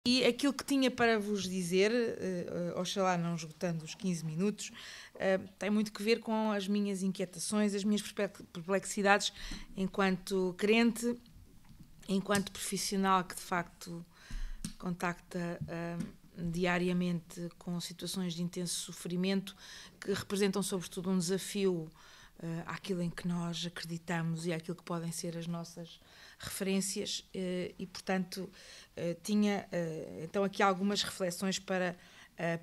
E aquilo que tinha para vos dizer, oxalá não esgotando os 15 minutos, tem muito que ver com as minhas inquietações, as minhas perplexidades enquanto crente, enquanto profissional que de facto contacta diariamente com situações de intenso sofrimento que representam sobretudo um desafio àquilo em que nós acreditamos e àquilo que podem ser as nossas referências e, portanto, tinha então aqui algumas reflexões para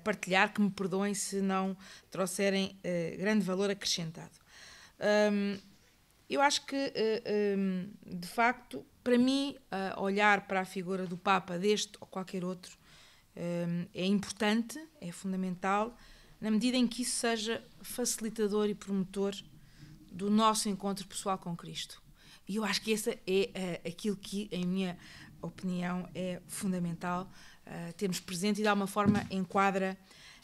partilhar, que me perdoem se não trouxerem grande valor acrescentado. Eu acho que, de facto, para mim, olhar para a figura do Papa, deste ou qualquer outro, é importante, é fundamental, na medida em que isso seja facilitador e promotor do nosso encontro pessoal com Cristo. E eu acho que esse é aquilo que, em minha opinião, é fundamental termos presente e, de alguma forma, enquadra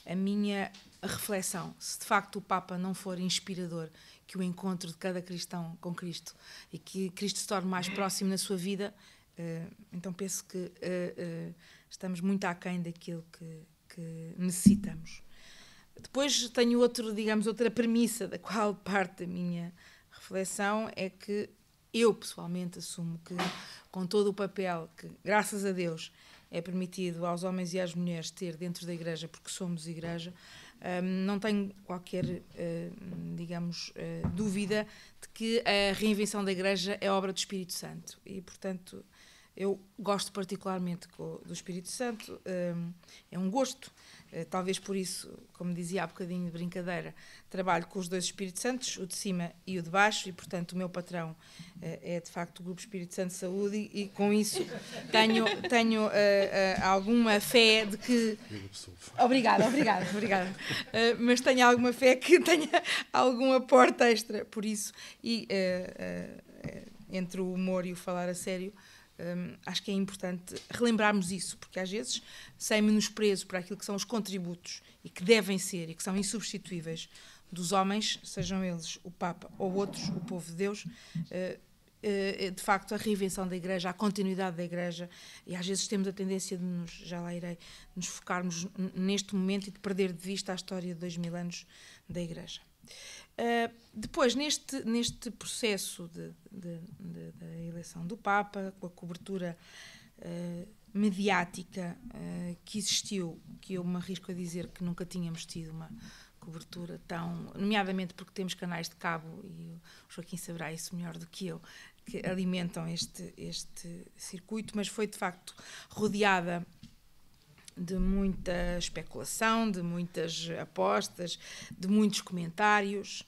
a minha reflexão. Se, de facto, o Papa não for inspirador, que o encontro de cada cristão com Cristo e que Cristo se torne mais próximo na sua vida, então penso que estamos muito aquém daquilo que necessitamos. Depois tenho outra premissa da qual parte da minha reflexão é que eu pessoalmente assumo que, com todo o papel que, graças a Deus, é permitido aos homens e às mulheres ter dentro da Igreja, porque somos Igreja, não tenho qualquer, dúvida de que a reinvenção da Igreja é obra do Espírito Santo e, portanto, eu gosto particularmente do Espírito Santo, é um gosto. Talvez por isso, como dizia há bocadinho de brincadeira, trabalho com os dois Espíritos Santos, o de cima e o de baixo, e portanto o meu patrão é de facto o Grupo Espírito Santo de Saúde e com isso tenho alguma fé de que... Obrigada. Mas tenho alguma fé que tenha algum aporte extra, por isso, e entre o humor e o falar a sério, acho que é importante relembrarmos isso, porque às vezes, sem menosprezo para aquilo que são os contributos e que devem ser e que são insubstituíveis dos homens, sejam eles o Papa ou outros, o povo de Deus, de facto a reinvenção da Igreja, a continuidade da Igreja, e às vezes temos a tendência de nos focarmos neste momento e de perder de vista a história de 2000 anos da Igreja. Depois, neste processo da eleição do Papa, com a cobertura mediática que existiu, que eu me arrisco a dizer que nunca tínhamos tido uma cobertura tão... Nomeadamente porque temos canais de cabo, e o Joaquim saberá isso melhor do que eu, que alimentam este circuito, mas foi de facto rodeada de muita especulação, de muitas apostas, de muitos comentários.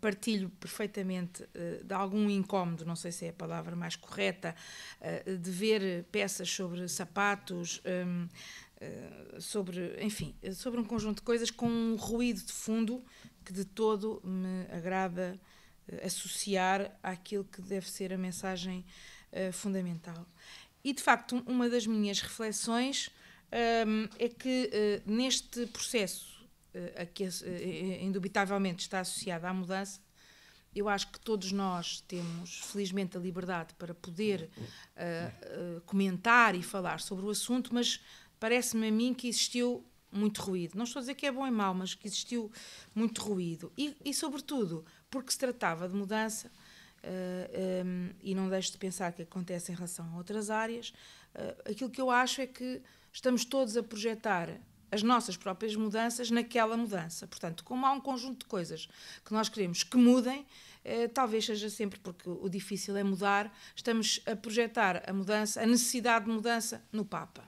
Partilho perfeitamente de algum incómodo, não sei se é a palavra mais correta, de ver peças sobre sapatos, sobre um conjunto de coisas com um ruído de fundo que de todo me agrada associar àquilo que deve ser a mensagem fundamental. E, de facto, uma das minhas reflexões é que neste processo a que indubitavelmente está associado à mudança, eu acho que todos nós temos, felizmente, a liberdade para poder comentar e falar sobre o assunto, mas parece-me a mim que existiu muito ruído. Não estou a dizer que é bom e mau, mas que existiu muito ruído. E sobretudo, porque se tratava de mudança, e não deixo de pensar que acontece em relação a outras áreas, aquilo que eu acho é que estamos todos a projetar as nossas próprias mudanças naquela mudança. Portanto, como há um conjunto de coisas que nós queremos que mudem, talvez seja sempre porque o difícil é mudar, estamos a projetar a mudança, a necessidade de mudança no Papa.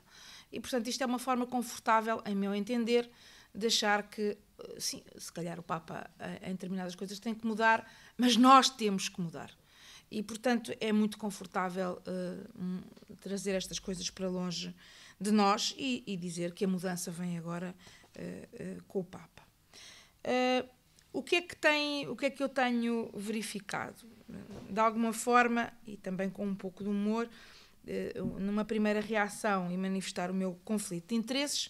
E, portanto, isto é uma forma confortável, em meu entender, de achar que, sim, se calhar o Papa em determinadas coisas tem que mudar, mas nós temos que mudar. E, portanto, é muito confortável trazer estas coisas para longe de nós e dizer que a mudança vem agora com o Papa. O que é que eu tenho verificado? De alguma forma, e também com um pouco de humor, numa primeira reação e manifestar o meu conflito de interesses,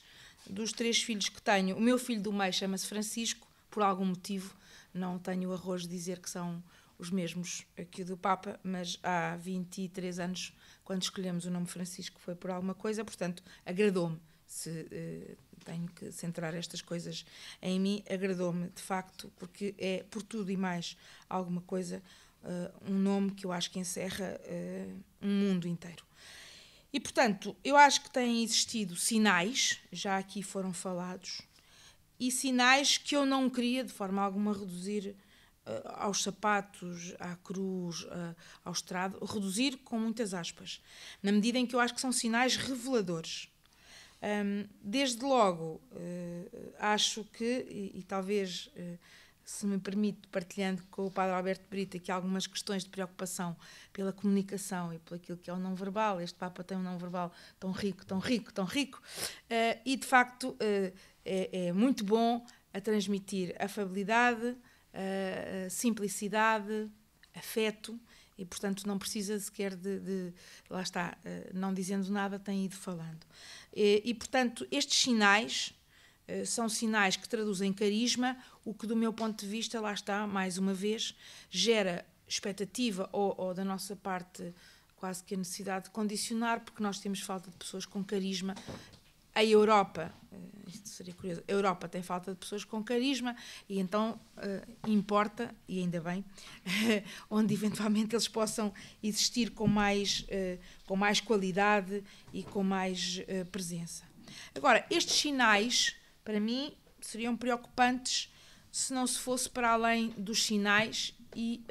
dos 3 filhos que tenho, o meu filho do meio chama-se Francisco, por algum motivo, não tenho arrojo de dizer que são os mesmos que o do Papa, mas há 23 anos quando escolhemos o nome Francisco foi por alguma coisa, portanto, agradou-me. Se tenho que centrar estas coisas em mim, agradou-me, de facto, porque é, por tudo e mais alguma coisa, um nome que eu acho que encerra um mundo inteiro. E, portanto, eu acho que têm existido sinais, já aqui foram falados, e sinais que eu não queria, de forma alguma, reduzir aos sapatos, à cruz, ao estrado, reduzir com muitas aspas, na medida em que eu acho que são sinais reveladores. Desde logo, acho que, e talvez, se me permite, partilhando com o Padre Alberto Brito aqui algumas questões de preocupação pela comunicação e por aquilo que é o não verbal, este Papa tem um não verbal tão rico, tão rico, tão rico, e de facto é muito bom a transmitir afabilidade, simplicidade, afeto, e, portanto, não precisa sequer lá está, não dizendo nada, tem ido falando. E portanto, estes sinais são sinais que traduzem carisma, o que, do meu ponto de vista, lá está, mais uma vez, gera expectativa ou da nossa parte, quase que a necessidade de condicionar, porque nós temos falta de pessoas com carisma. A Europa, isto seria curioso, a Europa tem falta de pessoas com carisma e então importa, e ainda bem, onde eventualmente eles possam existir com mais qualidade e com mais presença. Agora, estes sinais, para mim, seriam preocupantes se não se fosse para além dos sinais e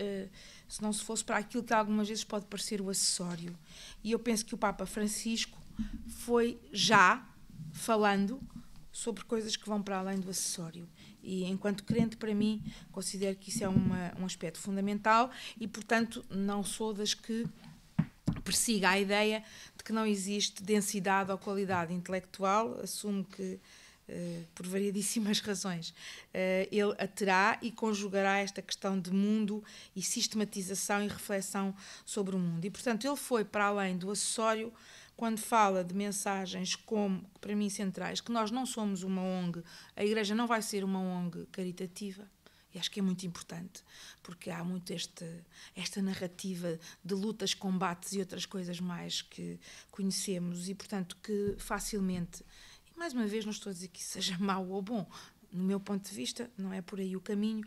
se não se fosse para aquilo que algumas vezes pode parecer o acessório. E eu penso que o Papa Francisco foi já falando sobre coisas que vão para além do acessório. E, enquanto crente, para mim, considero que isso é um aspecto fundamental e, portanto, não sou das que persiga a ideia de que não existe densidade ou qualidade intelectual. Assumo que, por variedíssimas razões, ele a terá e conjugará esta questão de mundo e sistematização e reflexão sobre o mundo. E, portanto, ele foi para além do acessório quando fala de mensagens como, para mim, centrais, que nós não somos uma ONG, a Igreja não vai ser uma ONG caritativa, e acho que é muito importante, porque há muito esta narrativa de lutas, combates e outras coisas mais que conhecemos e, portanto, que facilmente, e mais uma vez não estou a dizer que isso seja mau ou bom, no meu ponto de vista, não é por aí o caminho,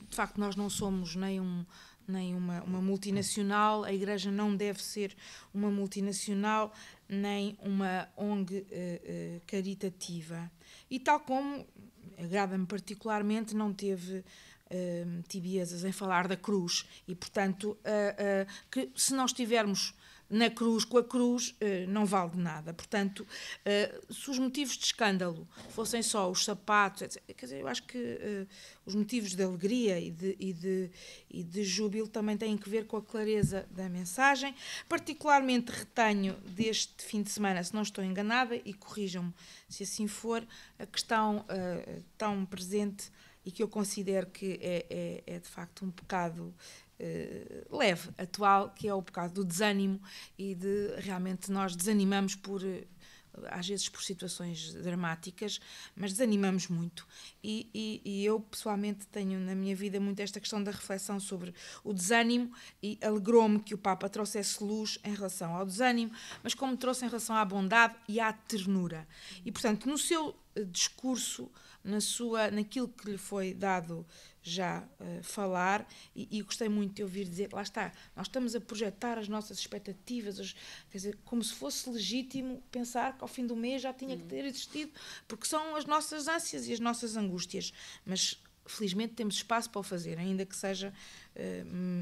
de facto nós não somos nem uma multinacional, a Igreja não deve ser uma multinacional, nem uma ONG caritativa. E tal como, agrada-me particularmente, não teve tibiezas em falar da cruz. E, portanto, que se nós estivermos na cruz, com a cruz, não vale de nada. Portanto, se os motivos de escândalo fossem só os sapatos, etc., quer dizer, eu acho que os motivos de alegria e de júbilo também têm que ver com a clareza da mensagem. Particularmente retenho deste fim de semana, se não estou enganada, e corrijam-me se assim for, a questão tão presente e que eu considero que é de facto um pecado leve, atual, que é o pecado do desânimo e de realmente nós desanimamos às vezes por situações dramáticas, mas desanimamos muito. E eu, pessoalmente, tenho na minha vida muito esta questão da reflexão sobre o desânimo e alegrou-me que o Papa trouxesse luz em relação ao desânimo, mas como trouxe em relação à bondade e à ternura. E, portanto, no seu discurso, naquilo que lhe foi dado já falar, e gostei muito de ouvir dizer, lá está, nós estamos a projetar as nossas expectativas, quer dizer, como se fosse legítimo pensar que ao fim do mês já tinha que ter existido, porque são as nossas ânsias e as nossas angústias, mas felizmente temos espaço para o fazer, ainda que seja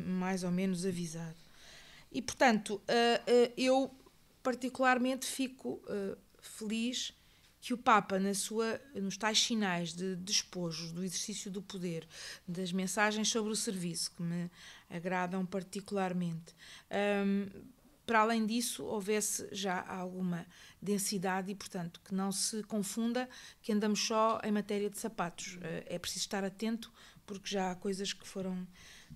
mais ou menos avisado. E, portanto, eu particularmente fico feliz que o Papa, nos tais sinais de despojos, do exercício do poder, das mensagens sobre o serviço, que me agradam particularmente, para além disso, houvesse já alguma densidade e, portanto, que não se confunda que andamos só em matéria de sapatos. É preciso estar atento, porque já há coisas que foram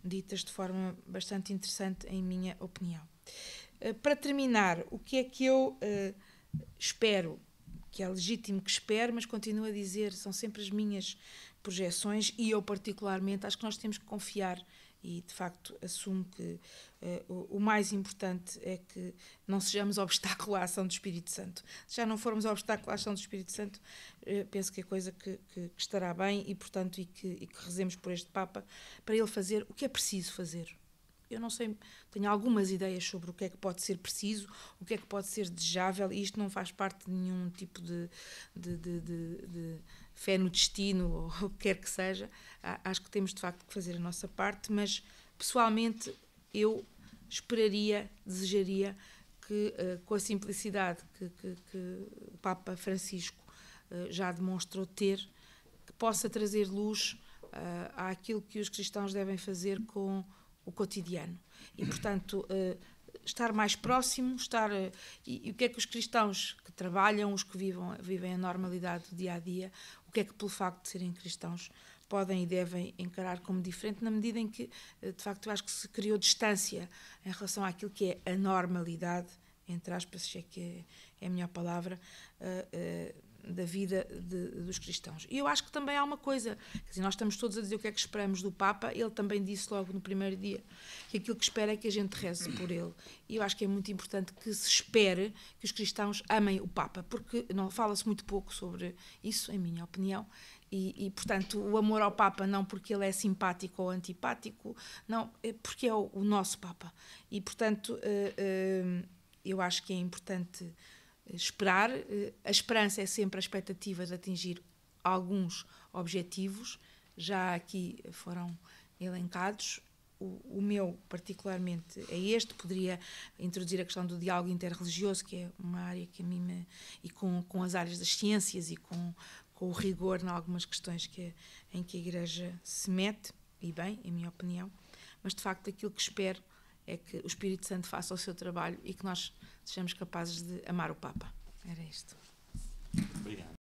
ditas de forma bastante interessante, em minha opinião. Para terminar, o que é que eu espero, que é legítimo que espero, mas continuo a dizer, são sempre as minhas projeções e eu particularmente acho que nós temos que confiar e de facto assumo que o mais importante é que não sejamos obstáculo à ação do Espírito Santo. Se já não formos obstáculo à ação do Espírito Santo, penso que é coisa que estará bem e, portanto, e que rezemos por este Papa para ele fazer o que é preciso fazer. Eu não sei, tenho algumas ideias sobre o que é que pode ser preciso, o que é que pode ser desejável, e isto não faz parte de nenhum tipo de fé no destino, ou o que quer que seja. Acho que temos de facto que fazer a nossa parte, mas pessoalmente eu esperaria, desejaria que com a simplicidade que o Papa Francisco já demonstrou ter, que possa trazer luz àquilo que os cristãos devem fazer com o cotidiano. E, portanto, estar mais próximo, e o que é que os cristãos que trabalham, os que vivem a normalidade do dia-a-dia, o que é que, pelo facto de serem cristãos, podem e devem encarar como diferente, na medida em que, de facto, eu acho que se criou distância em relação àquilo que é a normalidade, entre aspas, se é que é a melhor palavra, da vida dos cristãos. E eu acho que também há uma coisa, quer dizer, nós estamos todos a dizer o que é que esperamos do Papa, ele também disse logo no primeiro dia que aquilo que espera é que a gente reze por ele. E eu acho que é muito importante que se espere que os cristãos amem o Papa, porque não fala-se muito pouco sobre isso, em minha opinião, e portanto, o amor ao Papa não porque ele é simpático ou antipático, não, é porque é o nosso Papa. E, portanto, eu acho que é importante esperar. A esperança é sempre a expectativa de atingir alguns objetivos, já aqui foram elencados. O meu, particularmente, é este. Poderia introduzir a questão do diálogo interreligioso, que é uma área que a mim e com as áreas das ciências e com o rigor em algumas questões em que a Igreja se mete, e bem, em minha opinião, mas de facto aquilo que espero é que o Espírito Santo faça o seu trabalho e que nós sejamos capazes de amar o Papa. Era isto.